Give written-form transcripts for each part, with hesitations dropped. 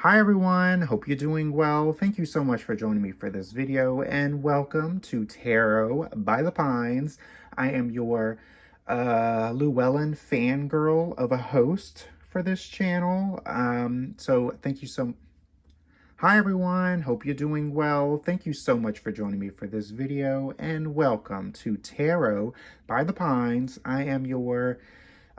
Hi everyone, hope you're doing well. Thank you so much for joining me for this video and welcome to Tarot by the Pines. I am your Llewellyn fangirl of a host for this channel. So thank you so Hi everyone, hope you're doing well. Thank you so much for joining me for this video and welcome to Tarot by the Pines. I am your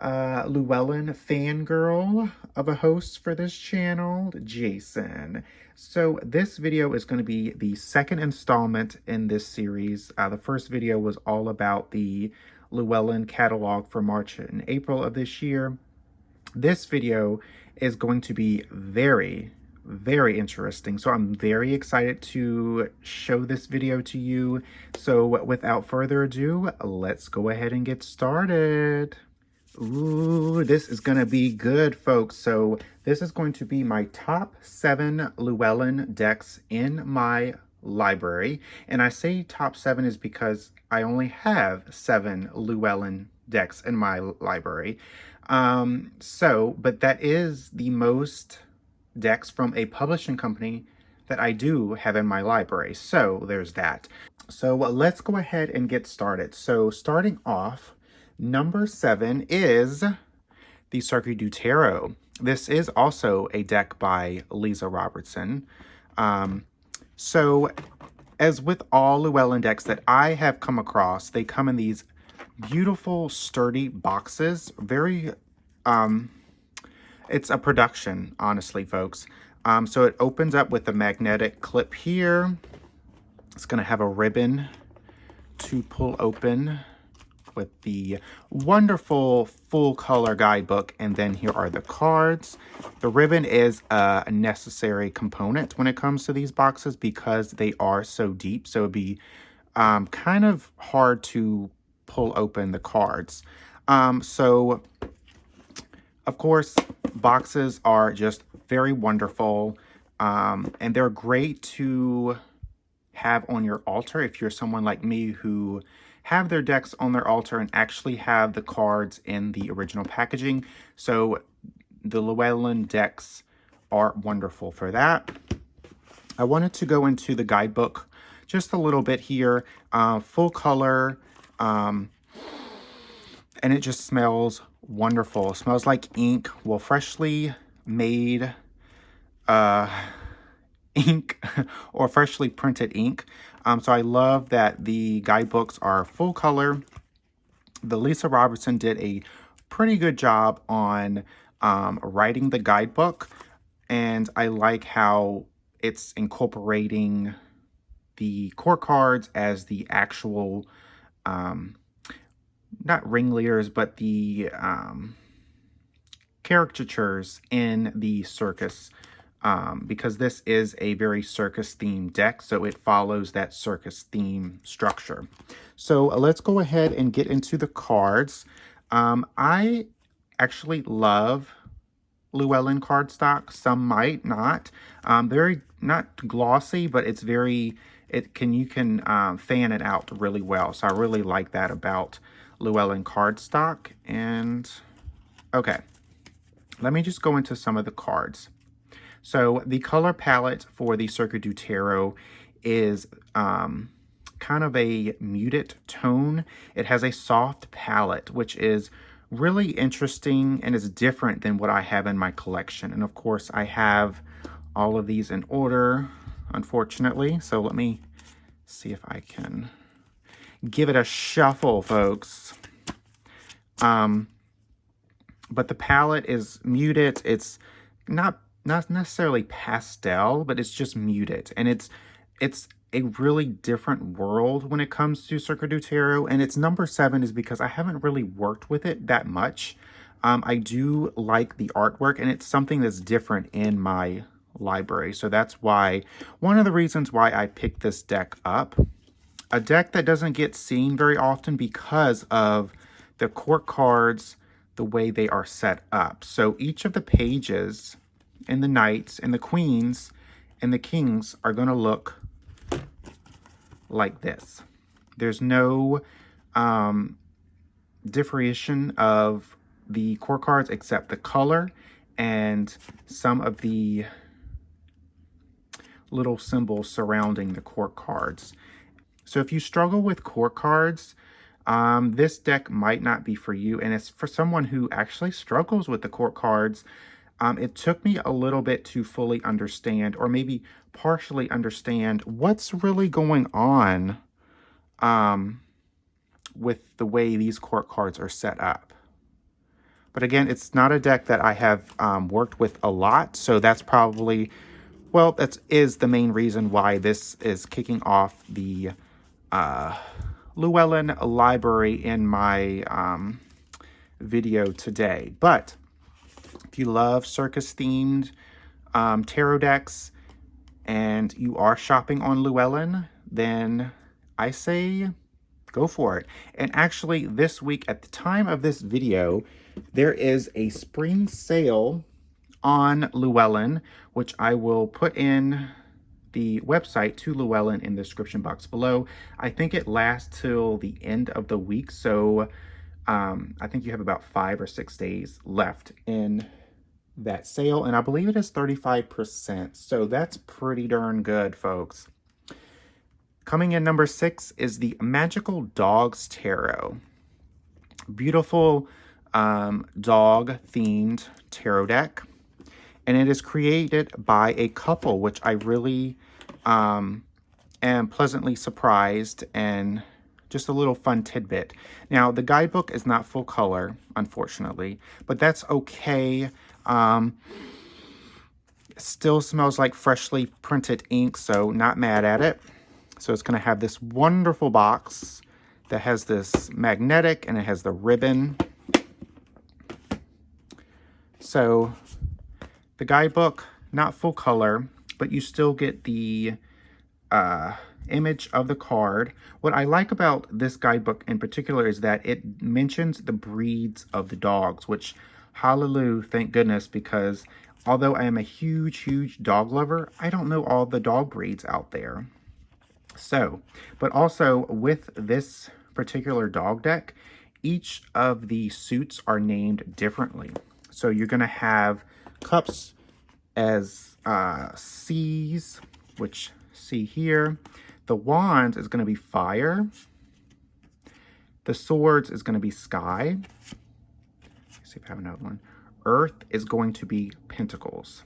Llewellyn fangirl of a host for this channel, Jason. So this video is going to be the second installment in this series. The first video was all about the Llewellyn catalog for March and April of this year. This video is going to be very interesting, so I'm very excited to show this video to you. So without further ado, let's go ahead and get started. Ooh, this is gonna be good, folks. So this is going to be my top 7 Llewellyn decks in my library. And I say top 7 is because I only have 7 Llewellyn decks in my library. But that is the most decks from a publishing company that I do have in my library. So there's that. So let's go ahead and get started. So starting off, number 7 is the Cirque Du Tarot. This is also a deck by Lisa Robertson. So as with all Llewellyn decks that I have come across, they come in these beautiful, sturdy boxes. It's a production, honestly, folks. So it opens up with a magnetic clip here. It's going to have a ribbon to pull open with the wonderful full color guidebook, and then here are the cards. The ribbon is a necessary component when it comes to these boxes because they are so deep, so it'd be kind of hard to pull open the cards. So of course, boxes are just very wonderful, and they're great to have on your altar if you're someone like me who have their decks on their altar and actually have the cards in the original packaging. So the Llewellyn decks are wonderful for that. I wanted to go into the guidebook just a little bit here. Full color, and it just smells wonderful. It smells like ink. Well, freshly made ink or freshly printed ink. So I love that the guidebooks are full color. The Lisa Robertson did a pretty good job on writing the guidebook, and I like how it's incorporating the core cards as the actual not ringleaders, but the caricatures in the circus, because this is a very circus themed deck, so it follows that circus theme structure. So let's go ahead and get into the cards. I actually love Llewellyn cardstock. Some might not. Very not glossy, but it's very, you can fan it out really well. So I really like that about Llewellyn cardstock. And okay, let me just go into some of the cards. So the color palette for the Cirque Du Tarot is kind of a muted tone. It has a soft palette, which is really interesting and is different than what I have in my collection. And of course, I have all of these in order, unfortunately. So let me see if I can give it a shuffle, folks. But the palette is muted. It's not necessarily pastel, but it's just muted. And it's a really different world when it comes to Cirque Du Tarot. And its number 7 is because I haven't really worked with it that much. I do like the artwork, and it's something that's different in my library. So that's why, one of the reasons why I picked this deck up. A deck that doesn't get seen very often because of the court cards, the way they are set up. So each of the pages and the knights and the queens and the kings are going to look like this. There's no differentiation of the core cards except the color and some of the little symbols surrounding the court cards. So if you struggle with court cards, this deck might not be for you, and it's for someone who actually struggles with the court cards. It took me a little bit to fully understand, or maybe partially understand, what's really going on with the way these court cards are set up. But again, it's not a deck that I have worked with a lot, so that's probably, well, that is the main reason why this is kicking off the Llewellyn library in my video today. But if you love circus-themed tarot decks and you are shopping on Llewellyn, then I say go for it. And actually, this week, at the time of this video, there is a spring sale on Llewellyn, which I will put in the website to Llewellyn in the description box below. I think it lasts till the end of the week, so I think you have about 5 or 6 days left in that sale, and I believe it is 35%, so that's pretty darn good, folks. Coming in number 6 is the Magical Dogs Tarot. Beautiful dog-themed tarot deck. And it is created by a couple, which I really am pleasantly surprised, and just a little fun tidbit. Now, the guidebook is not full color, unfortunately, but that's okay. It still smells like freshly printed ink, so not mad at it. So it's going to have this wonderful box that has this magnetic, and it has the ribbon. So the guidebook, not full color, but you still get the image of the card. What I like about this guidebook in particular is that it mentions the breeds of the dogs, which, hallelujah, thank goodness, because although I am a huge dog lover, I don't know all the dog breeds out there. So, but also with this particular dog deck, each of the suits are named differently. So you're going to have cups as C's, which C here. The wands is going to be fire. The swords is going to be sky. Let's see if I have another one. Earth is going to be pentacles.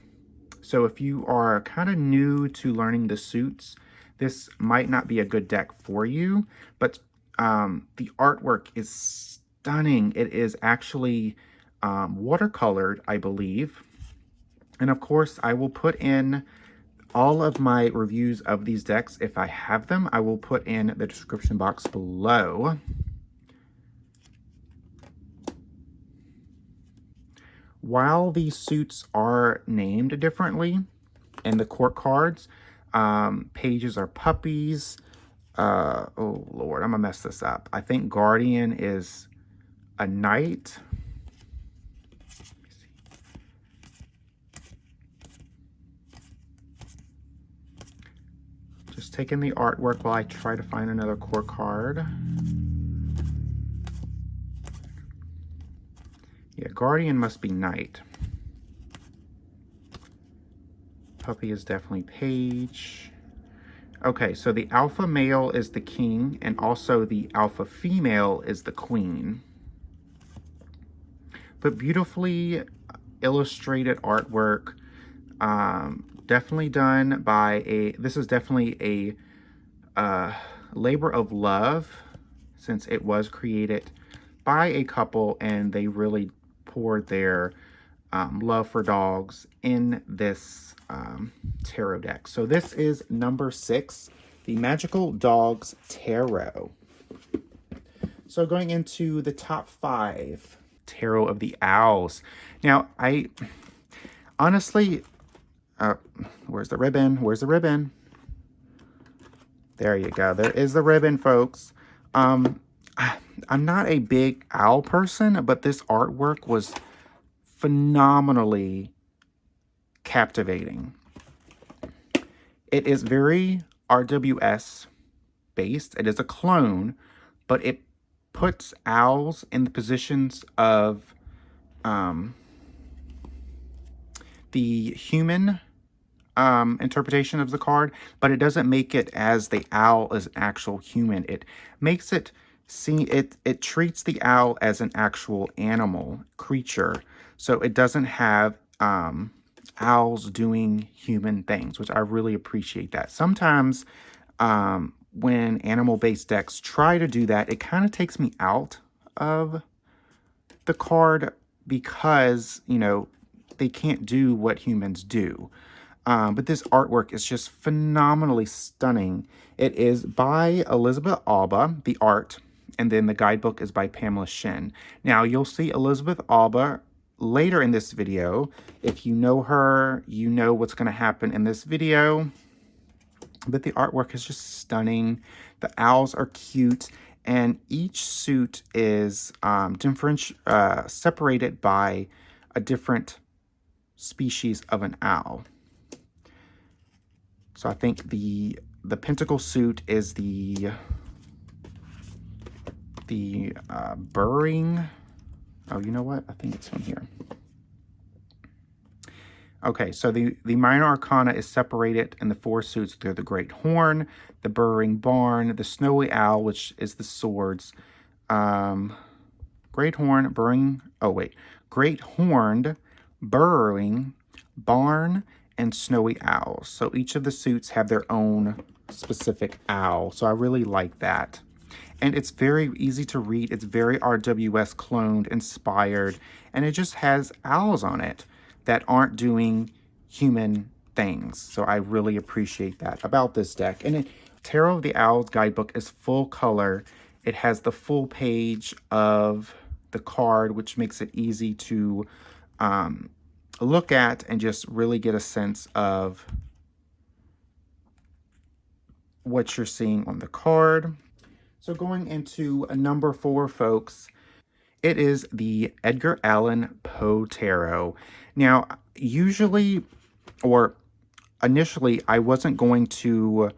So if you are kind of new to learning the suits, this might not be a good deck for you, but the artwork is stunning. It is actually watercolored, I believe. And of course, I will put in all of my reviews of these decks. If I have them, I will put in the description box below. While these suits are named differently in the court cards, pages are puppies. Oh Lord, I'm gonna mess this up. I think guardian is a knight. Just taking the artwork while I try to find another court card. Yeah, guardian must be knight. Puppy is definitely page. Okay, so the alpha male is the king, and also the alpha female is the queen. But beautifully illustrated artwork. Definitely done by this is definitely a labor of love, since it was created by a couple and they really poured their love for dogs in this tarot deck. So this is number 6, the Magical Dogs Tarot. So going into the top 5, Tarot of the Owls. Now, I honestly, where's the ribbon? Where's the ribbon? There you go. There is the ribbon, folks. I'm not a big owl person, but this artwork was phenomenally captivating. It is very RWS based. It is a clone, but it puts owls in the positions of the human interpretation of the card, but it doesn't make it as the owl as an actual human. It makes it see, it treats the owl as an actual animal creature. So it doesn't have owls doing human things, which I really appreciate that. Sometimes when animal-based decks try to do that, it kind of takes me out of the card because, you know, they can't do what humans do. But this artwork is just phenomenally stunning. It is by Elizabeth Alba, the art, and then the guidebook is by Pamela Shin. Now, you'll see Elizabeth Alba later in this video. If you know her, you know what's going to happen in this video. But the artwork is just stunning. The owls are cute, and each suit is separated by a different species of an owl. So I think the pentacle suit is the burrowing. Oh, you know what? I think it's on here. Okay, so the minor arcana is separated in the 4 suits. They're the great horn, the burrowing barn, the snowy owl, which is the swords. Great horn, burrowing. Oh wait, great horned, burrowing, barn, and snowy owl. So each of the suits have their own specific owl. So I really like that. And it's very easy to read. It's very RWS cloned, inspired, and it just has owls on it that aren't doing human things. So I really appreciate that about this deck. And Tarot of the Owls guidebook is full color. It has the full page of the card, which makes it easy to look at and just really get a sense of what you're seeing on the card. So going into number 4, folks, it is the Edgar Allan Poe Tarot. Now, usually, or initially, I wasn't going to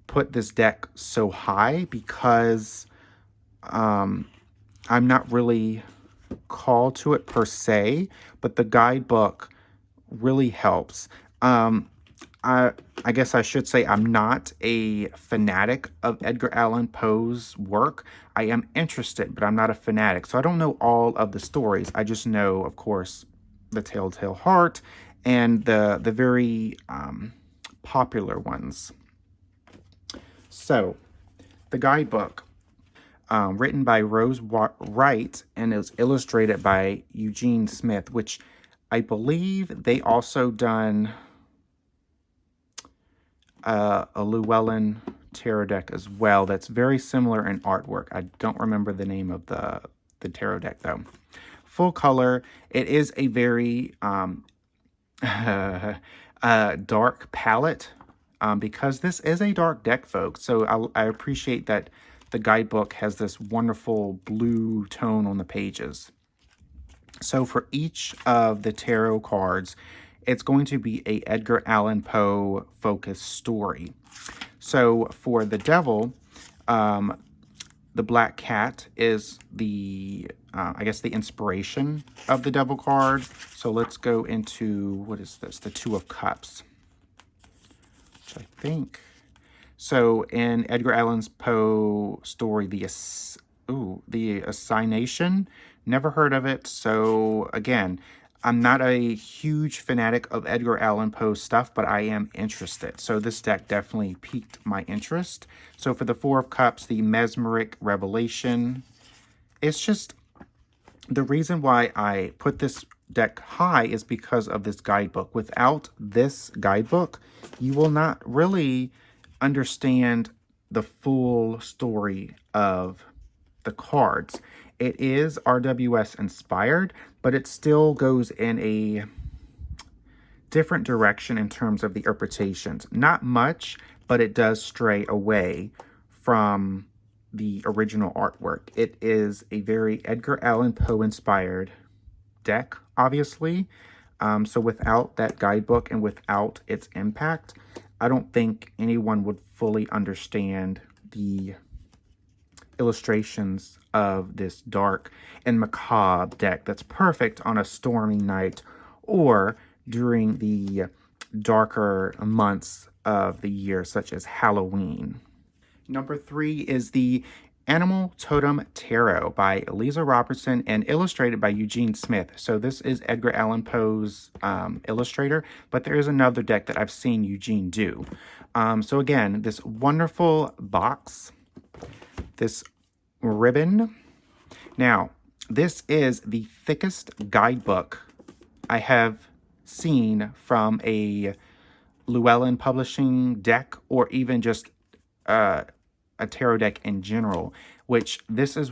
put this deck so high because I'm not really called to it per se, but the guidebook really helps. I guess I should say I'm not a fanatic of Edgar Allan Poe's work. I am interested, but I'm not a fanatic. So I don't know all of the stories. I just know, of course, The Telltale Heart and the very popular ones. So the guidebook, written by Rose Wright, and it was illustrated by Eugene Smith, which I believe they also done a Llewellyn tarot deck as well that's very similar in artwork. I don't remember the name of the tarot deck though. Full color. It is a very dark palette because this is a dark deck, folks. So I appreciate that the guidebook has this wonderful blue tone on the pages. So for each of the tarot cards, it's going to be a Edgar Allan Poe focused story. So for the Devil, the Black Cat is the, I guess, the inspiration of the Devil card. So let's go into, what is this? The Two of Cups, which I think. So in Edgar Allan Poe story, the Assignation, never heard of it. So again, I'm not a huge fanatic of Edgar Allan Poe stuff, but I am interested. So this deck definitely piqued my interest. So for the Four of Cups, the Mesmeric Revelation, it's just the reason why I put this deck high is because of this guidebook. Without this guidebook, you will not really understand the full story of the cards. It is RWS inspired, but it still goes in a different direction in terms of the interpretations. Not much, but it does stray away from the original artwork. It is a very Edgar Allan Poe inspired deck, obviously. So without that guidebook and without its impact, I don't think anyone would fully understand the illustrations of this dark and macabre deck that's perfect on a stormy night or during the darker months of the year, such as Halloween. Number 3 is the Animal Totem Tarot by Lisa Robertson and illustrated by Eugene Smith. So this is Edgar Allan Poe's illustrator, but there is another deck that I've seen Eugene do. So again, this wonderful box, this ribbon. Now, this is the thickest guidebook I have seen from a Llewellyn publishing deck, or even just a tarot deck in general, which this is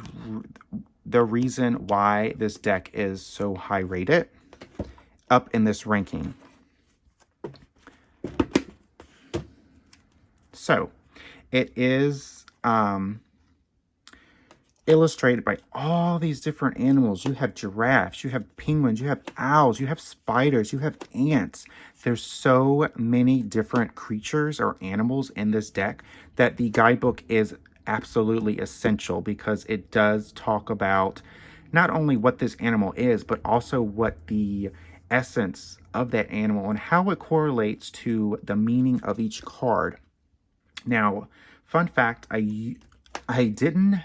the reason why this deck is so high rated up in this ranking. So it is illustrated by all these different animals. You have giraffes, you have penguins, you have owls, you have spiders, you have ants. There's so many different creatures or animals in this deck that the guidebook is absolutely essential, because it does talk about not only what this animal is, but also what the essence of that animal and how it correlates to the meaning of each card. Now, fun fact, I didn't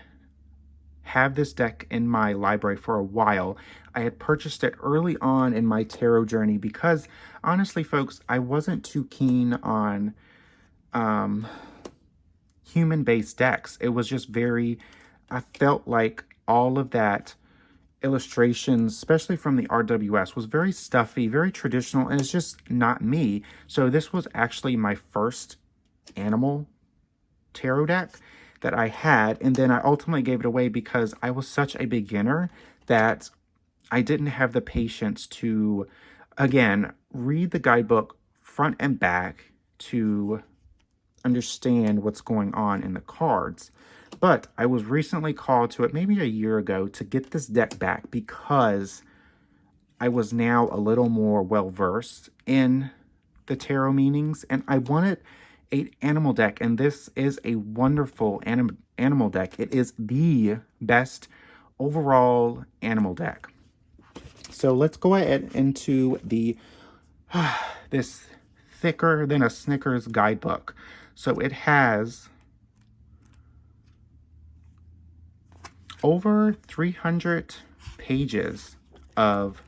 have this deck in my library for a while. I had purchased it early on in my tarot journey because, honestly, folks, I wasn't too keen on human-based decks. It was just I felt like all of that illustrations, especially from the RWS, was very stuffy, very traditional, and it's just not me. So this was actually my first animal tarot deck that I had, and then I ultimately gave it away because I was such a beginner that I didn't have the patience to, again, read the guidebook front and back to understand what's going on in the cards. But I was recently called to it, maybe a year ago, to get this deck back because I was now a little more well-versed in the tarot meanings, and I wanted an animal deck, and this is a wonderful animal deck. It is the best overall animal deck. So let's go ahead into the this thicker than a Snickers guidebook. So it has over 300 pages of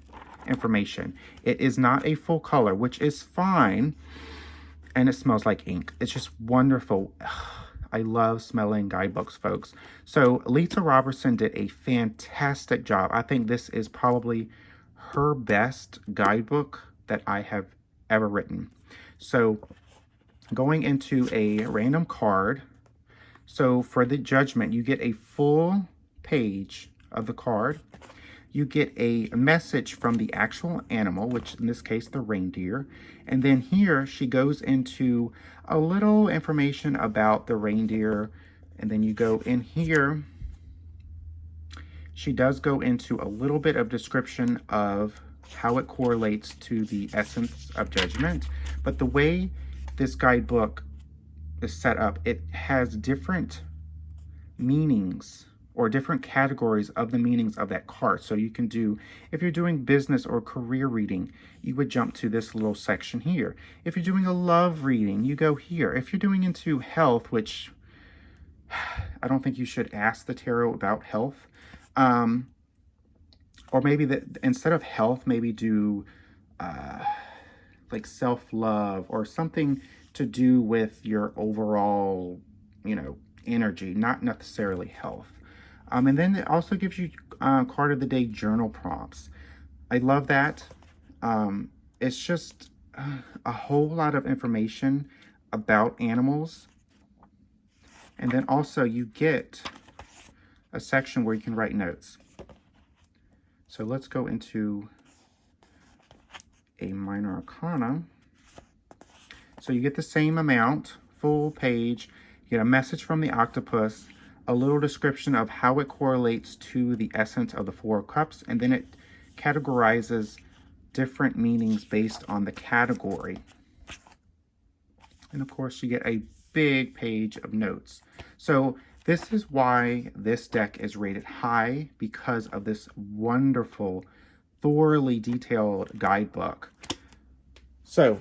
information. It is not a full color, which is fine. And it smells like ink. It's just wonderful. I love smelling guidebooks, folks. So Lisa Robertson did a fantastic job. I think this is probably her best guidebook that I have ever written. So going into a random card. So for the judgment, you get a full page of the card. You get a message from the actual animal, which in this case, the reindeer. And then here she goes into a little information about the reindeer. And then you go in here. She does go into a little bit of description of how it correlates to the essence of judgment. But the way this guidebook is set up, it has different meanings or different categories of the meanings of that card. So you can do, if you're doing business or career reading, you would jump to this little section here. If you're doing a love reading, you go here. If you're doing into health, which I don't think you should ask the tarot about health, or maybe instead of health, maybe do like self-love or something to do with your overall, energy, not necessarily health. And then it also gives you card of the day journal prompts. I love that. It's just a whole lot of information about animals. And then also you get a section where you can write notes. So let's go into a minor arcana. So you get the same amount, full page. You get a message from the octopus, a little description of how it correlates to the essence of the Four of Cups, and then it categorizes different meanings based on the category. And of course, you get a big page of notes. So this is why this deck is rated high, because of this wonderful, thoroughly detailed guidebook. So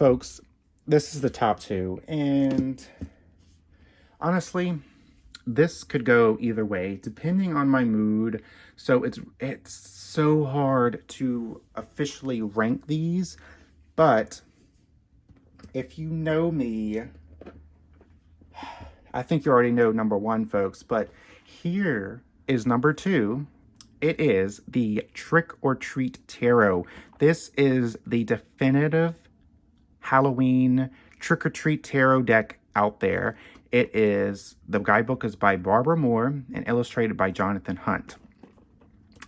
folks, this is the top two, and honestly, this could go either way depending on my mood. So it's so hard to officially rank these, but if you know me, I think you already know number one, folks, but here is number two. It is the Trick or Treat Tarot. This is the definitive Halloween Trick or Treat Tarot deck out there. The guidebook is by Barbara Moore and illustrated by Jonathan Hunt.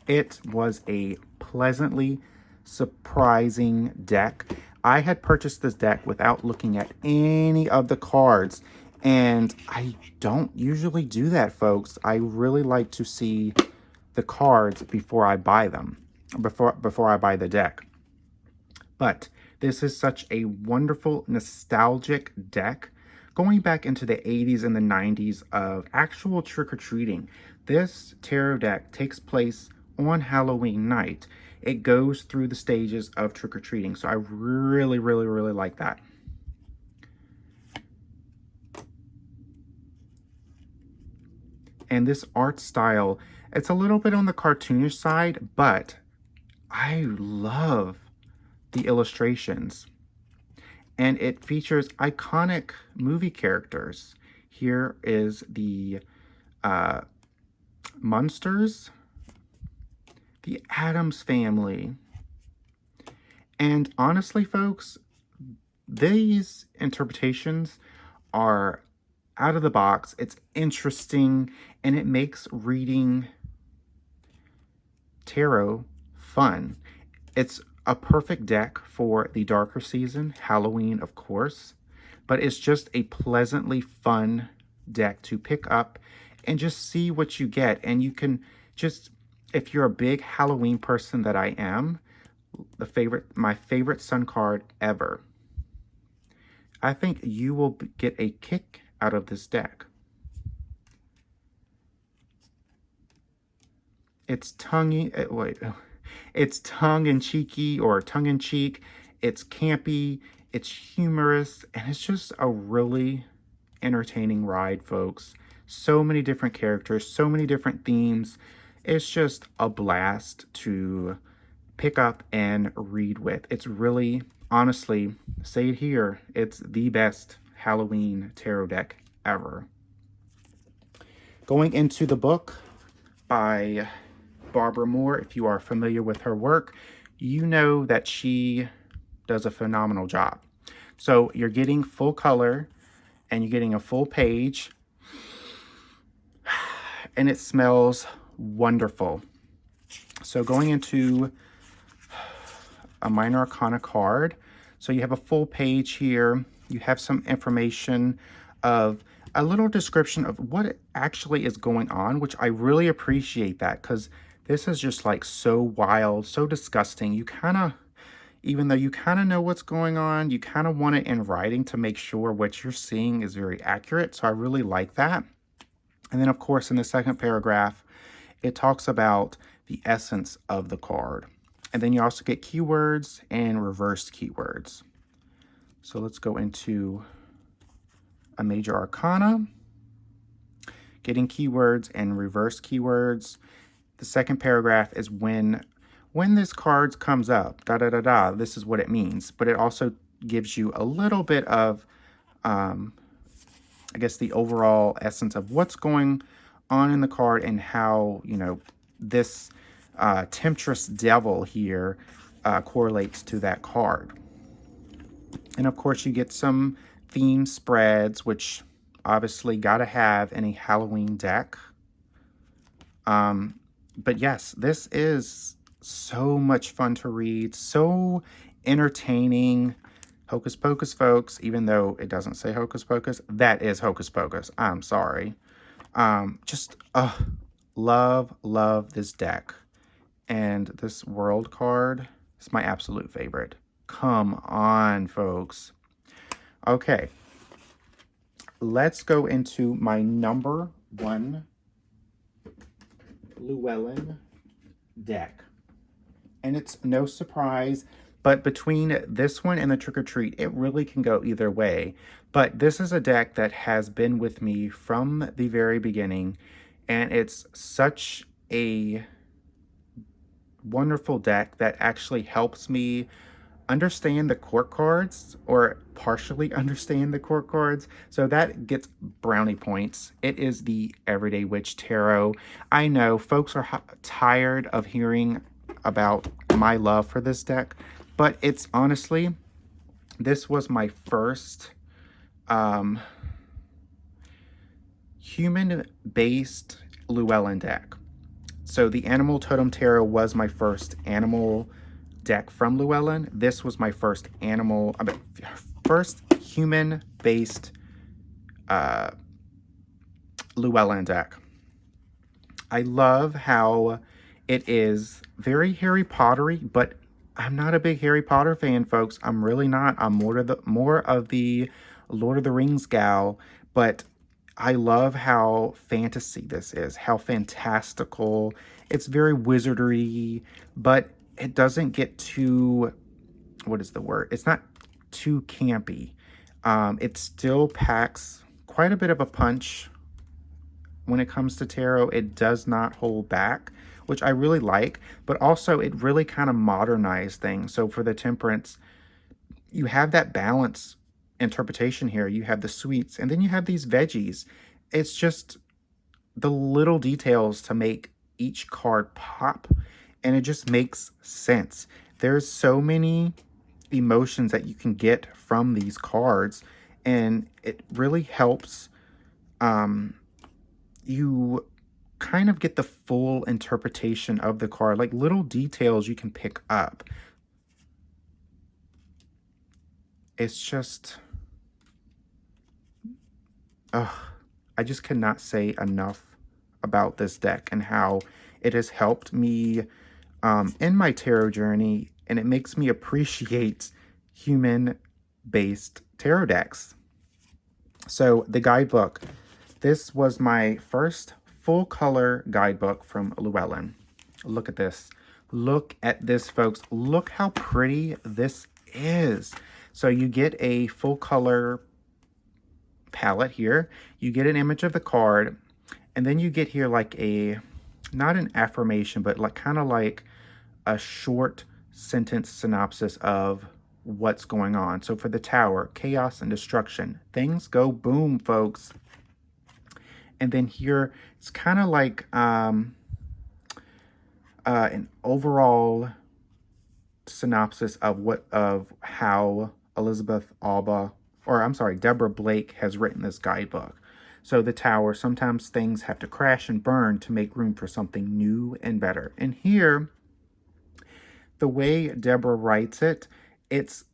It was a pleasantly surprising deck. I had purchased this deck without looking at any of the cards, and I don't usually do that, folks. I really like to see the cards before I buy them, before I buy the deck. But this is such a wonderful, nostalgic deck, going back into the 80s and the 90s of actual trick-or-treating. This tarot deck takes place on Halloween night. It goes through the stages of trick-or-treating, so I really, really, really like that. And this art style, it's a little bit on the cartoonish side, but I love the illustrations. And it features iconic movie characters. Here is the Munsters, the Addams Family. And honestly, folks, these interpretations are out of the box. It's interesting, and it makes reading tarot fun. It's a perfect deck for the darker season, Halloween, of course, but it's just a pleasantly fun deck to pick up and just see what you get. And you can just, if you're a big Halloween person that I am, my favorite sun card ever, I think you will get a kick out of this deck. It's it's tongue-in-cheeky or tongue-in-cheek. It's campy, it's humorous, and it's just a really entertaining ride, folks. So many different characters, so many different themes. It's just a blast to pick up and read with. It's really, honestly, say it here, it's the best Halloween tarot deck ever. Going into the book by Barbara Moore, if you are familiar with her work, you know that she does a phenomenal job. So you're getting full color and you're getting a full page, and it smells wonderful. So going into a minor arcana card, so you have a full page here. You have some information of a little description of what actually is going on, which I really appreciate that, because this is just like so wild, so disgusting. You kind of, even though you kind of know what's going on, you kind of want it in writing to make sure what you're seeing is very accurate. So I really like that. And then, of course, in the second paragraph, it talks about the essence of the card. And then you also get keywords and reversed keywords. So let's go into a major arcana, getting keywords and reverse keywords. The second paragraph is when this card comes up, this is what it means. But it also gives you a little bit of, I guess, the overall essence of what's going on in the card and how, you know, this temptress devil here correlates to that card. And of course, you get some theme spreads, which obviously gotta have in a Halloween deck. But yes, this is so much fun to read, so entertaining. Hocus Pocus, folks, even though it doesn't say Hocus Pocus, that is Hocus Pocus. I'm sorry. Love this deck. And this world card is my absolute favorite. Come on, folks. Okay. Let's go into my number one Llewellyn deck. And it's no surprise, But between this one and the Trick or Treat, it really can go either way. But this is a deck that has been with me from the very beginning, and it's such a wonderful deck that actually helps me understand the court cards, or partially understand the court cards. So that gets brownie points. It is the Everyday Witch Tarot. I know folks are tired of hearing about my love for this deck, but it's honestly, this was my first human-based Llewellyn deck. So the Animal Totem Tarot was my first animal deck from Llewellyn. This was my first first human-based Llewellyn deck. I love how it is very Harry Pottery, but I'm not a big Harry Potter fan, folks. I'm really not. I'm more of the Lord of the Rings gal, but I love how fantasy this is, how fantastical. It's very wizardry, but it doesn't get too, what is the word? It's not too campy. It still packs quite a bit of a punch when it comes to tarot. It does not hold back, which I really like, but also it really kind of modernized things. So for the Temperance, you have that balance interpretation here. You have the sweets, and then you have these veggies. It's just the little details to make each card pop, and it just makes sense. There's so many emotions that you can get from these cards, and it really helps you kind of get the full interpretation of the card, like little details you can pick up. It's just, I just cannot say enough about this deck and how it has helped me in my tarot journey, and it makes me appreciate human-based tarot decks. So the guidebook. This was my first full-color guidebook from Llewellyn. Look at this. Look at this, folks. Look how pretty this is. So you get a full-color palette here. You get an image of the card, and then you get here like a, not an affirmation, but like kind of like a short sentence synopsis of what's going on. So for the Tower, chaos and destruction. Things go boom, folks. And then here, it's kind of like an overall synopsis of how Deborah Blake has written this guidebook. So the Tower, sometimes things have to crash and burn to make room for something new and better. And here, the way Deborah writes it, it's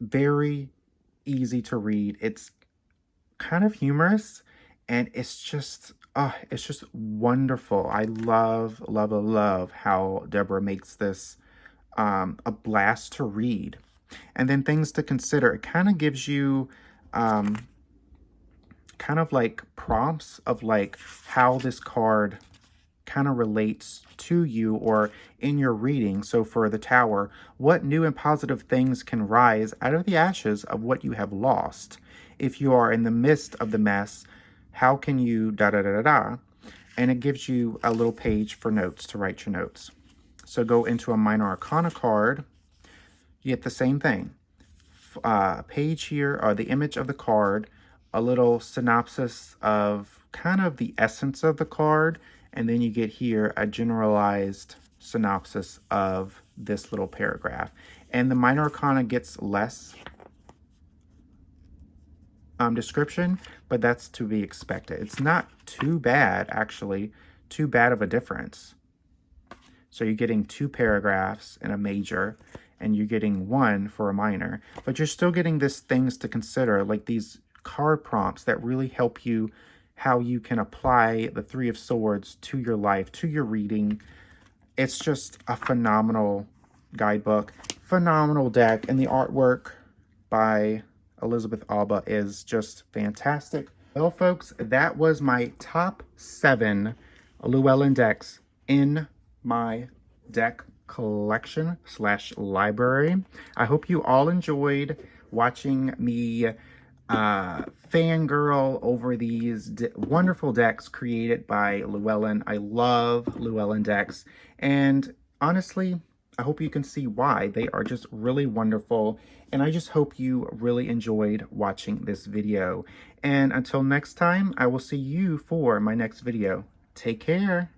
very easy to read. It's kind of humorous, and it's just wonderful. I love, love, love how Deborah makes this a blast to read. And then things to consider. It kind of gives you kind of like prompts of like how this card kind of relates to you or in your reading. So for the Tower, what new and positive things can rise out of the ashes of what you have lost? If you are in the midst of the mess, how can you da-da-da-da-da? And it gives you a little page for notes to write your notes. So go into a Minor Arcana card. You get the same thing. Page here, or the image of the card, a little synopsis of kind of the essence of the card, and then you get here a generalized synopsis of this little paragraph. And the Minor Arcana gets less description, but that's to be expected. It's not too bad, actually, too bad of a difference. So you're getting 2 paragraphs in a major, and you're getting 1 for a minor, but you're still getting these things to consider, like these card prompts that really help you how you can apply the 3 of Swords to your life, to your reading. It's just a phenomenal guidebook, phenomenal deck, and the artwork by Elizabeth Alba is just fantastic. Well, folks, that was my top 7 Llewellyn decks in my deck collection / library. I hope you all enjoyed watching me fangirl over these wonderful decks created by Llewellyn. I love Llewellyn decks, and honestly, I hope you can see why. They are just really wonderful, and I just hope you really enjoyed watching this video. And until next time, I will see you for my next video. Take care.